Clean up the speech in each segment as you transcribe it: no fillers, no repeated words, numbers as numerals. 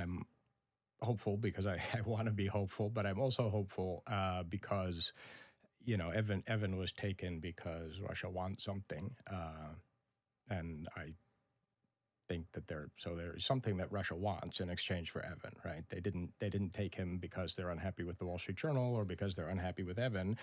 I'm hopeful because I want to be hopeful, but I'm also hopeful because, Evan was taken because Russia wants something, and I think that there is something that Russia wants in exchange for Evan, right? They didn't take him because they're unhappy with the Wall Street Journal or because they're unhappy with Evan,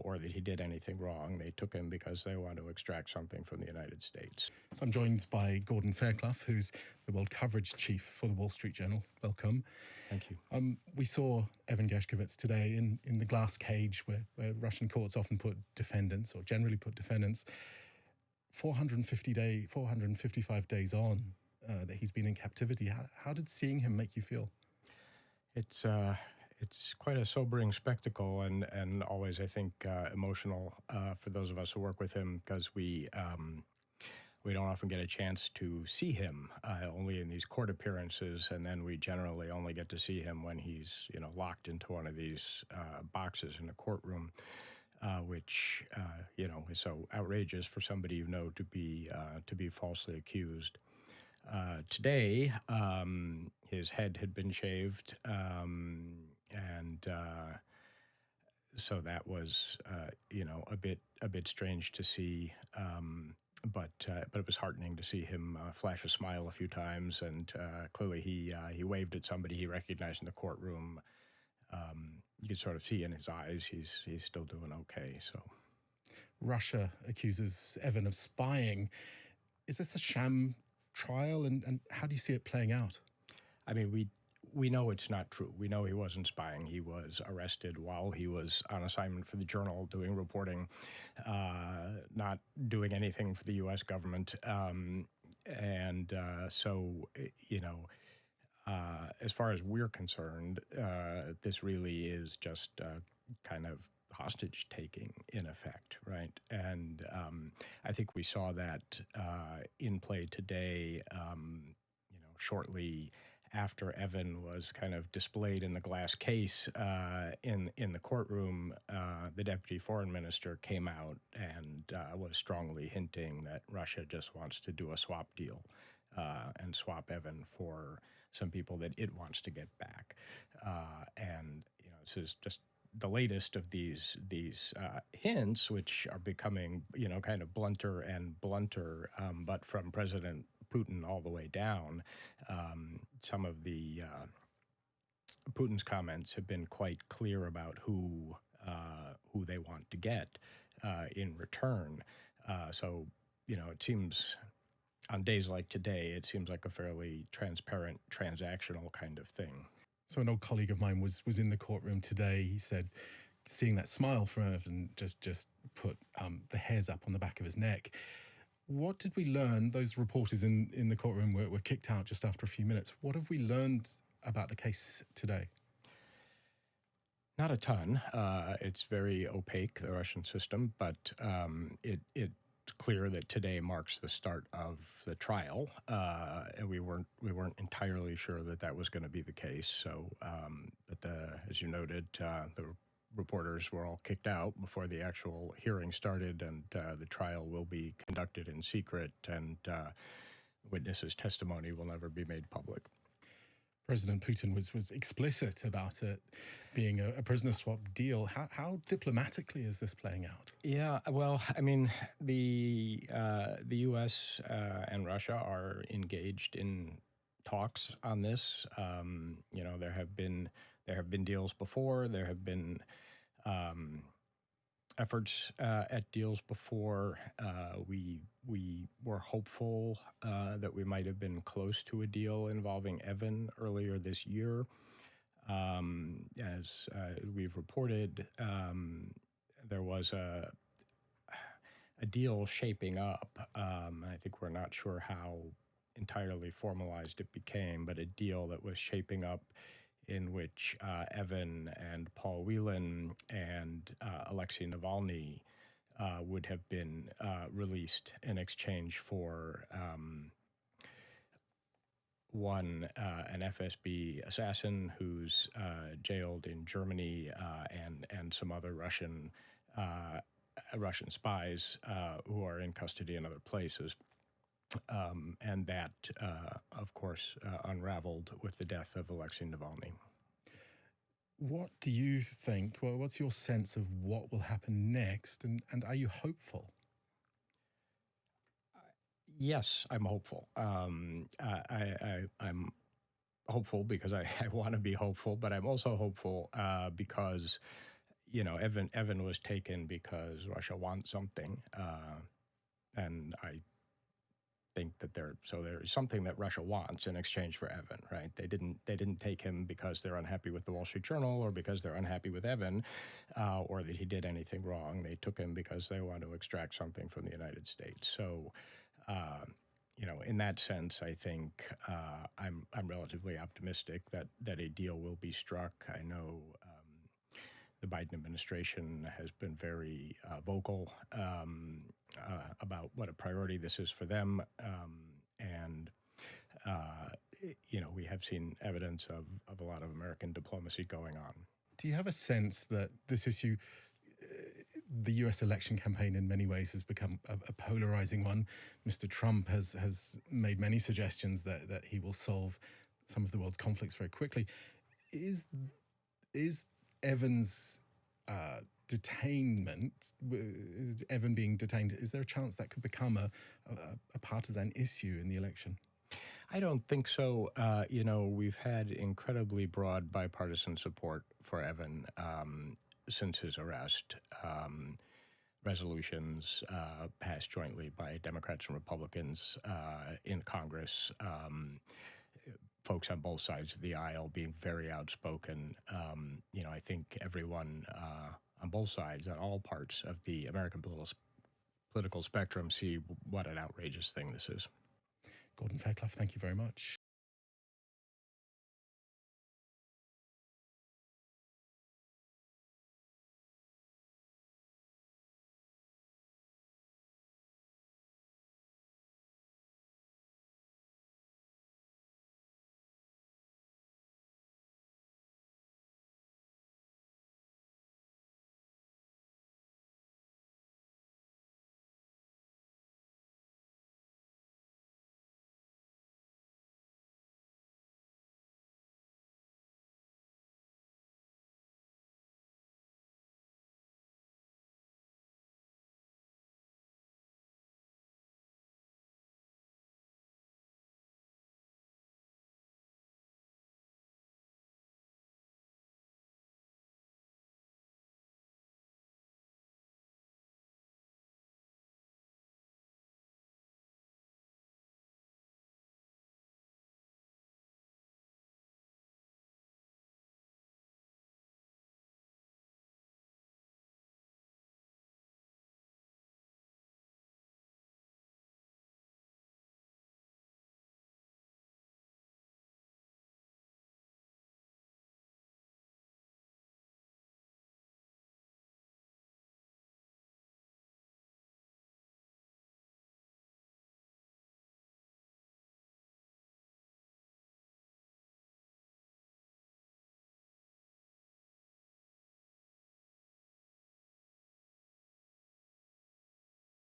or that he did anything wrong. They took him because they want to extract something from the United States. So I'm joined by Gordon Fairclough, who's the world coverage chief for the Wall Street Journal. Welcome. Thank you. We saw Evan Gershkovich today in the glass cage where Russian courts often put defendants, or generally put defendants. 455 days on that he's been in captivity. How did seeing him make you feel? It's quite a sobering spectacle, and always, I think, emotional for those of us who work with him, because we don't often get a chance to see him, only in these court appearances, and then we generally only get to see him when he's locked into one of these boxes in a courtroom. Which is so outrageous for somebody to be falsely accused. Today, his head had been shaved, and so that was a bit strange to see. But it was heartening to see him flash a smile a few times, and clearly he waved at somebody he recognized in the courtroom. You can sort of see in his eyes he's still doing okay. So, Russia accuses Evan of spying. Is this a sham trial, and how do you see it playing out? I mean, we know it's not true. We know he wasn't spying. He was arrested while he was on assignment for the Journal, doing reporting, not doing anything for the U.S. government, as far as we're concerned, this really is just kind of hostage taking in effect, right? And I think we saw that in play today. Shortly after Evan was kind of displayed in the glass case in the courtroom, the deputy foreign minister came out and was strongly hinting that Russia just wants to do a swap deal. And swap Evan for some people that it wants to get back. This is just the latest of these hints, which are becoming, kind of blunter and blunter, but from President Putin all the way down. Some of the Putin's comments have been quite clear about who they want to get in return. It seems, on days like today, it seems like a fairly transparent, transactional kind of thing. So an old colleague of mine was in the courtroom today. He said seeing that smile from Evan just put the hairs up on the back of his neck. What did we learn? Those reporters in the courtroom were kicked out just after a few minutes. What have we learned about the case today? Not a ton. It's very opaque, the Russian system, but it's clear that today marks the start of the trial, and we weren't entirely sure that was going to be the case. So, but as you noted, the reporters were all kicked out before the actual hearing started, and the trial will be conducted in secret, and witnesses' testimony will never be made public. President Putin was explicit about it being a prisoner swap deal. How diplomatically is this playing out? Yeah, well, I mean, the U.S. And Russia are engaged in talks on this. There have been deals before. There have been efforts at deals before. We were hopeful that we might have been close to a deal involving Evan earlier this year. As we've reported, there was a deal shaping up. I think we're not sure how entirely formalized it became, but a deal that was shaping up in which Evan and Paul Whelan and Alexei Navalny would have been released in exchange for one, an FSB assassin who's jailed in Germany, and some other Russian spies who are in custody in other places. And that, of course, unraveled with the death of Alexei Navalny. What do you think? Well, what's your sense of what will happen next, and are you hopeful? Yes, I'm hopeful. I'm hopeful because I want to be hopeful, but I'm also hopeful because Evan was taken because Russia wants something, and I think that there is something that Russia wants in exchange for Evan, right? They didn't take him because they're unhappy with the Wall Street Journal or because they're unhappy with Evan, or that he did anything wrong. They took him because they want to extract something from the United States. So, uh, in that sense, I think I'm relatively optimistic that a deal will be struck. I know. The Biden administration has been very vocal about what a priority this is for them. And, uh, we have seen evidence of a lot of American diplomacy going on. Do you have a sense that this issue, the US election campaign in many ways has become a polarizing one? Mr. Trump has made many suggestions that he will solve some of the world's conflicts very quickly. Is Evan's detainment, Evan being detained, is there a chance that could become a partisan issue in the election? I don't think so. We've had incredibly broad bipartisan support for Evan since his arrest. Resolutions passed jointly by Democrats and Republicans in Congress. Folks on both sides of the aisle being very outspoken. I think everyone on both sides, on all parts of the American political spectrum, see what an outrageous thing this is. Gordon Fairclough, thank you very much.